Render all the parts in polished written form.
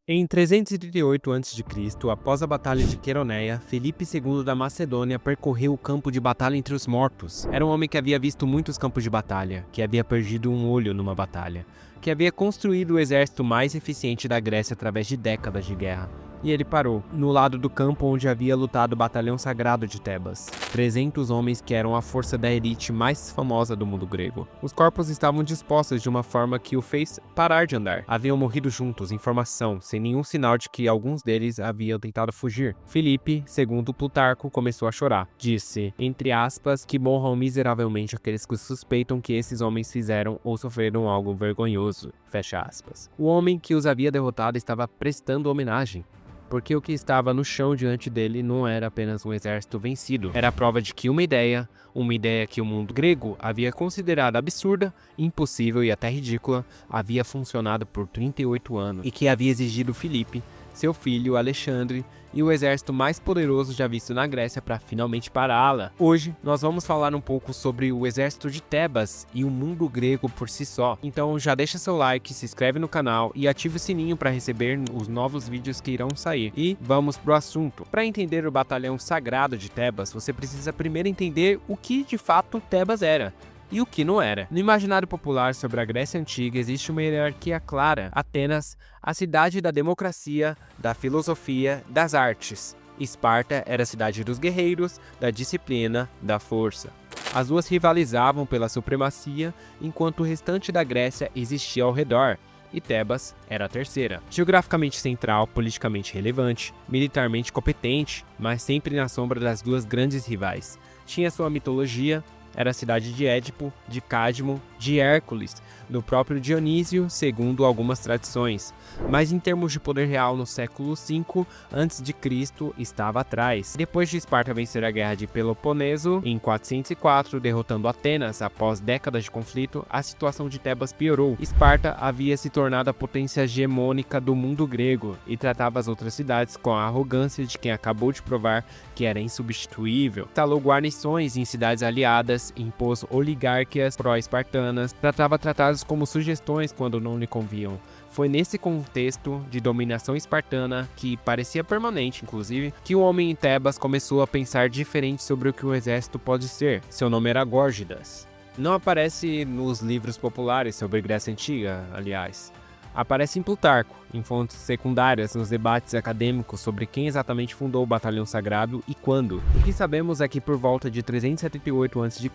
Em 338 a.C., após a Batalha de Queroneia, Filipe II da Macedônia percorreu o campo de batalha entre os mortos. Era um homem que havia visto muitos campos de batalha, que havia perdido um olho numa batalha, que havia construído o exército mais eficiente da Grécia através de décadas de guerra. E ele parou, no lado do campo onde havia lutado o batalhão sagrado de Tebas. 300 homens que eram a força da elite mais famosa do mundo grego. Os corpos estavam dispostos de uma forma que o fez parar de andar. Haviam morrido juntos, em formação, sem nenhum sinal de que alguns deles haviam tentado fugir. Filipe, segundo Plutarco, começou a chorar. Disse, entre aspas, que morram miseravelmente aqueles que suspeitam que esses homens fizeram ou sofreram algo vergonhoso. Fecha aspas. O homem que os havia derrotado estava prestando homenagem, porque o que estava no chão diante dele não era apenas um exército vencido. Era a prova de que uma ideia que o mundo grego havia considerado absurda, impossível e até ridícula, havia funcionado por 38 anos e que havia exigido Filipe, seu filho Alexandre e o exército mais poderoso já visto na Grécia para finalmente pará-la. Hoje nós vamos falar um pouco sobre o exército de Tebas e o mundo grego por si só. Então já deixa seu like, se inscreve no canal e ative o sininho para receber os novos vídeos que irão sair. E vamos pro assunto. Para entender o batalhão sagrado de Tebas, você precisa primeiro entender o que de fato Tebas era e o que não era. No imaginário popular sobre a Grécia Antiga existe uma hierarquia clara. Atenas, a cidade da democracia, da filosofia, das artes. Esparta era a cidade dos guerreiros, da disciplina, da força. As duas rivalizavam pela supremacia, enquanto o restante da Grécia existia ao redor. E Tebas era a terceira. Geograficamente central, politicamente relevante, militarmente competente, mas sempre na sombra das duas grandes rivais. Tinha sua mitologia. Era a cidade de Édipo, de Cadmo, de Hércules, do próprio Dionísio, segundo algumas tradições. Mas em termos de poder real no século V a.C. estava atrás. Depois de Esparta vencer a guerra de Peloponeso, em 404, derrotando Atenas após décadas de conflito, a situação de Tebas piorou. Esparta havia se tornado a potência hegemônica do mundo grego e tratava as outras cidades com a arrogância de quem acabou de provar que era insubstituível. Instalou guarnições em cidades aliadas, impôs oligarquias pró-espartanas, tratava tratados como sugestões quando não lhe conviam. Foi nesse contexto de dominação espartana, que parecia permanente inclusive, que o homem em Tebas começou a pensar diferente sobre o que o exército pode ser. Seu nome era Górgidas. Não aparece nos livros populares sobre Grécia Antiga, aliás. Aparece em Plutarco, em fontes secundárias nos debates acadêmicos sobre quem exatamente fundou o Batalhão Sagrado e quando. O que sabemos é que por volta de 378 a.C.,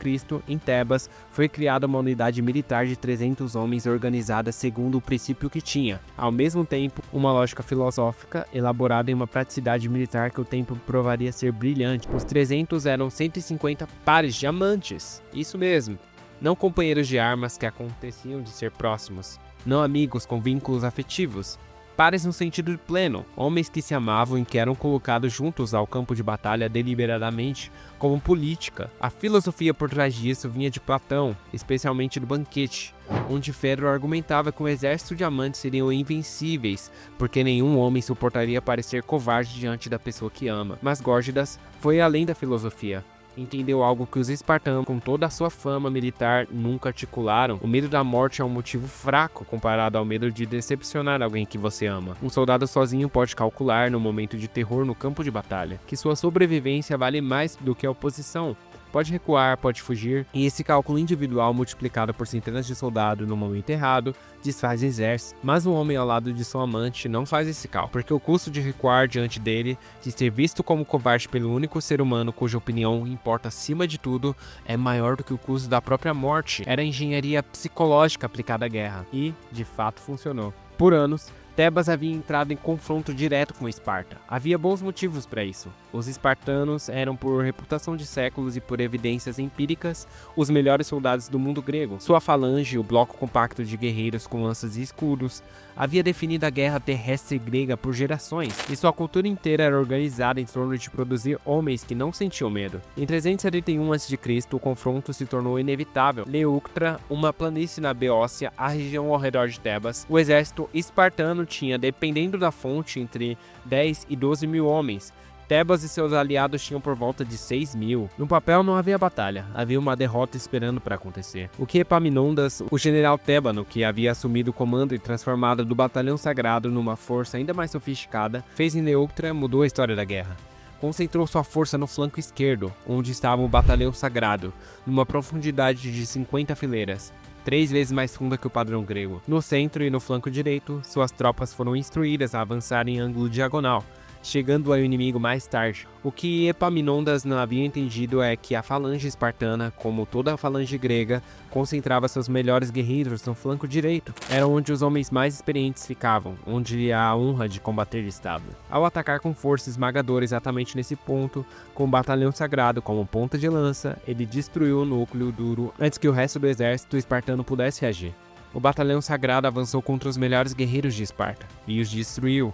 em Tebas, foi criada uma unidade militar de 300 homens organizada segundo o princípio que tinha, ao mesmo tempo, uma lógica filosófica elaborada em uma praticidade militar que o tempo provaria ser brilhante. Os 300 eram 150 pares de amantes, isso mesmo, não companheiros de armas que aconteciam de ser próximos. Não amigos com vínculos afetivos, pares no sentido pleno, homens que se amavam e que eram colocados juntos ao campo de batalha deliberadamente, como política. A filosofia por trás disso vinha de Platão, especialmente do Banquete, onde Fedro argumentava que um exército de amantes seriam invencíveis, porque nenhum homem suportaria parecer covarde diante da pessoa que ama. Mas Górgidas foi além da filosofia. Entendeu algo que os espartanos, com toda a sua fama militar, nunca articularam. O medo da morte é um motivo fraco comparado ao medo de decepcionar alguém que você ama. Um soldado sozinho pode calcular, no momento de terror no campo de batalha, que sua sobrevivência vale mais do que a oposição. Pode recuar, pode fugir, e esse cálculo individual multiplicado por centenas de soldados no momento errado desfaz exército. Mas o homem ao lado de sua amante não faz esse cálculo, porque o custo de recuar diante dele, de ser visto como covarde pelo único ser humano cuja opinião importa acima de tudo, é maior do que o custo da própria morte. Era a engenharia psicológica aplicada à guerra, e de fato funcionou. Por anos, Tebas havia entrado em confronto direto com Esparta. Havia bons motivos para isso. Os espartanos eram, por reputação de séculos e por evidências empíricas, os melhores soldados do mundo grego. Sua falange, o bloco compacto de guerreiros com lanças e escudos, havia definido a guerra terrestre grega por gerações, e sua cultura inteira era organizada em torno de produzir homens que não sentiam medo. Em 371 a.C., o confronto se tornou inevitável. Leuctra, uma planície na Beócia, a região ao redor de Tebas, o exército espartano tinha, dependendo da fonte, entre 10 e 12 mil homens, Tebas e seus aliados tinham por volta de 6.000. No papel não havia batalha, havia uma derrota esperando para acontecer. O que Epaminondas, o general tébano que havia assumido o comando e transformado do batalhão sagrado numa força ainda mais sofisticada, fez em Leuctra mudou a história da guerra. Concentrou sua força no flanco esquerdo, onde estava o batalhão sagrado, numa profundidade de 50 fileiras, 3 vezes mais funda que o padrão grego. No centro e no flanco direito, suas tropas foram instruídas a avançar em ângulo diagonal, chegando ao inimigo mais tarde. O que Epaminondas não havia entendido é que a falange espartana, como toda a falange grega, concentrava seus melhores guerreiros no flanco direito. Era onde os homens mais experientes ficavam, onde a honra de combater estava. Ao atacar com força esmagadora exatamente nesse ponto, com o batalhão sagrado como ponta de lança, ele destruiu o núcleo duro antes que o resto do exército espartano pudesse reagir. O batalhão sagrado avançou contra os melhores guerreiros de Esparta e os destruiu.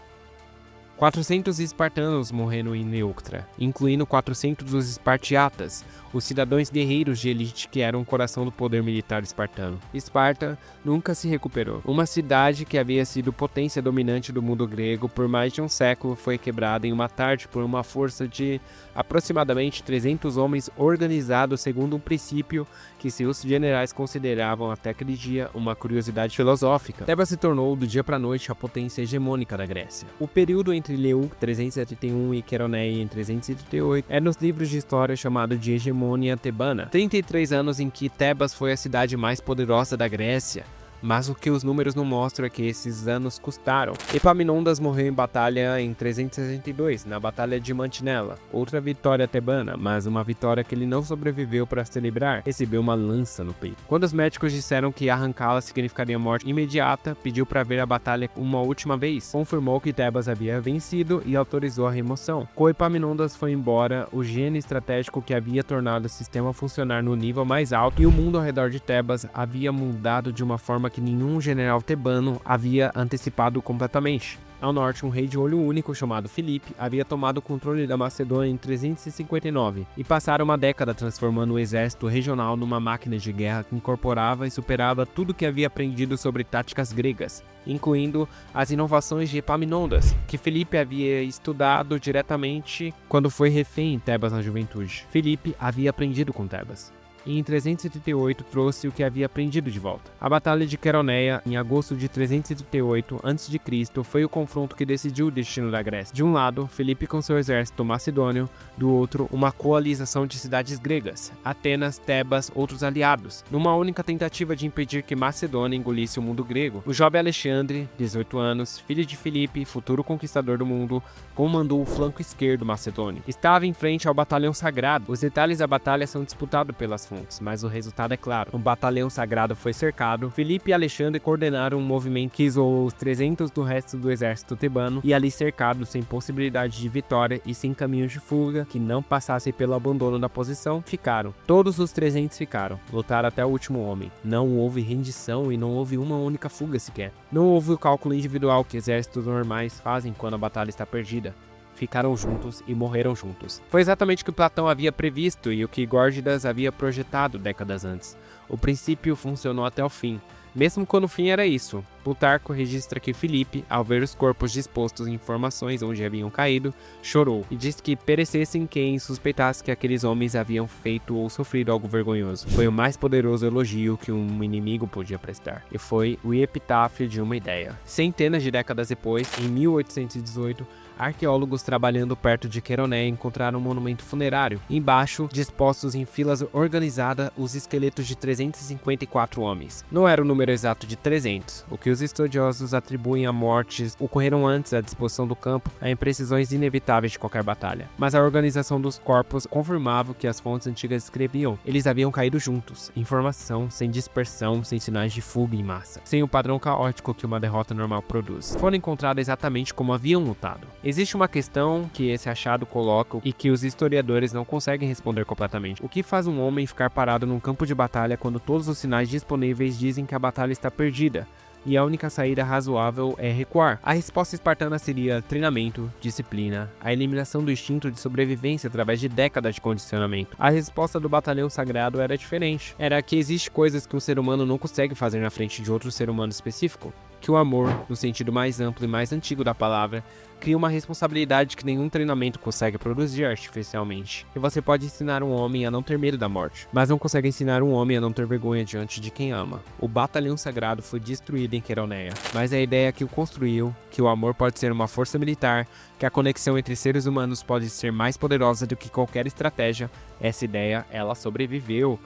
400 espartanos morreram em Leuctra, incluindo 400 dos espartiatas, os cidadãos guerreiros de elite que eram o coração do poder militar espartano. Esparta nunca se recuperou. Uma cidade que havia sido potência dominante do mundo grego por mais de um século foi quebrada em uma tarde por uma força de aproximadamente 300 homens organizados segundo um princípio que seus generais consideravam até aquele dia uma curiosidade filosófica. Tebas se tornou do dia para a noite a potência hegemônica da Grécia. O período entre Leuctra 371 e Queroneia em 338 é nos livros de história chamado de hegemonia tebana. 33 anos em que Tebas foi a cidade mais poderosa da Grécia. Mas o que os números não mostram é que esses anos custaram. Epaminondas morreu em batalha em 362, na Batalha de Mantinela. Outra vitória tebana, mas uma vitória que ele não sobreviveu para celebrar, recebeu uma lança no peito. Quando os médicos disseram que arrancá-la significaria morte imediata, pediu para ver a batalha uma última vez. Confirmou que Tebas havia vencido e autorizou a remoção. Com Epaminondas foi embora o gênio estratégico que havia tornado o sistema funcionar no nível mais alto e o mundo ao redor de Tebas havia mudado de uma forma que nenhum general tebano havia antecipado completamente. Ao norte, um rei de olho único chamado Filipe havia tomado o controle da Macedônia em 359 e passaram uma década transformando o exército regional numa máquina de guerra que incorporava e superava tudo que havia aprendido sobre táticas gregas, incluindo as inovações de Epaminondas, que Filipe havia estudado diretamente quando foi refém em Tebas na juventude. Filipe havia aprendido com Tebas. E em 338 trouxe o que havia aprendido de volta. A Batalha de Queroneia, em agosto de 338 a.C., foi o confronto que decidiu o destino da Grécia. De um lado, Filipe com seu exército macedônio, do outro, uma coalização de cidades gregas, Atenas, Tebas, outros aliados, numa única tentativa de impedir que Macedônia engolisse o mundo grego. O jovem Alexandre, 18 anos, filho de Filipe, futuro conquistador do mundo, comandou o flanco esquerdo macedônio. Estava em frente ao batalhão sagrado. Os detalhes da batalha são disputados pelas fontes, mas o resultado é claro. O batalhão sagrado foi cercado. Filipe e Alexandre coordenaram um movimento que isolou os 300 do resto do exército tebano e ali cercados sem possibilidade de vitória e sem caminhos de fuga que não passassem pelo abandono da posição, ficaram. Todos os 300 ficaram. Lutaram até o último homem. Não houve rendição e não houve uma única fuga sequer. Não houve o cálculo individual que exércitos normais fazem quando a batalha está perdida. Ficaram juntos e morreram juntos. Foi exatamente o que Platão havia previsto e o que Górgidas havia projetado décadas antes. O princípio funcionou até o fim, mesmo quando o fim era isso. Plutarco registra que Filipe, ao ver os corpos dispostos em formações onde haviam caído, chorou e disse que perecessem quem suspeitasse que aqueles homens haviam feito ou sofrido algo vergonhoso. Foi o mais poderoso elogio que um inimigo podia prestar, e foi o epitáfio de uma ideia. Centenas de décadas depois, em 1818, arqueólogos trabalhando perto de Queroneia encontraram um monumento funerário. Embaixo, dispostos em filas organizadas, os esqueletos de 354 homens. Não era o número exato de 300, o que os estudiosos atribuem a mortes ocorreram antes da disposição do campo, a imprecisões inevitáveis de qualquer batalha. Mas a organização dos corpos confirmava o que as fontes antigas escreviam. Eles haviam caído juntos, em formação, sem dispersão, sem sinais de fuga em massa, sem o padrão caótico que uma derrota normal produz. Foram encontrados exatamente como haviam lutado. Existe uma questão que esse achado coloca e que os historiadores não conseguem responder completamente. O que faz um homem ficar parado num campo de batalha quando todos os sinais disponíveis dizem que a batalha está perdida? E a única saída razoável é recuar. A resposta espartana seria treinamento, disciplina, a eliminação do instinto de sobrevivência através de décadas de condicionamento. A resposta do batalhão sagrado era diferente. Era que existe coisas que um ser humano não consegue fazer na frente de outro ser humano específico. Que o amor, no sentido mais amplo e mais antigo da palavra, cria uma responsabilidade que nenhum treinamento consegue produzir artificialmente. E você pode ensinar um homem a não ter medo da morte, mas não consegue ensinar um homem a não ter vergonha diante de quem ama. O batalhão sagrado foi destruído em Queroneia, mas a ideia que o construiu, que o amor pode ser uma força militar, que a conexão entre seres humanos pode ser mais poderosa do que qualquer estratégia, essa ideia, ela sobreviveu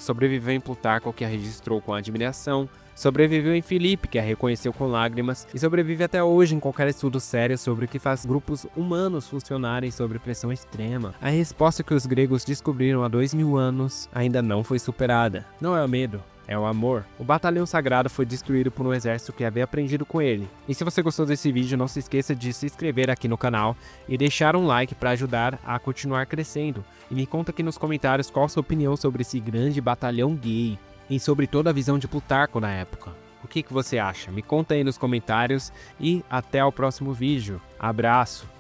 em Plutarco, que a registrou com admiração, sobreviveu em Filipe, que a reconheceu com lágrimas, e sobrevive até hoje em qualquer estudo sério sobre o que faz grupos humanos funcionarem sob pressão extrema. A resposta que os gregos descobriram há 2000 anos ainda não foi superada. Não é o medo, é o amor. O batalhão sagrado foi destruído por um exército que havia aprendido com ele. E se você gostou desse vídeo, não se esqueça de se inscrever aqui no canal e deixar um like para ajudar a continuar crescendo. E me conta aqui nos comentários qual a sua opinião sobre esse grande batalhão gay e sobre toda a visão de Plutarco na época. O que você acha? Me conta aí nos comentários e até o próximo vídeo. Abraço!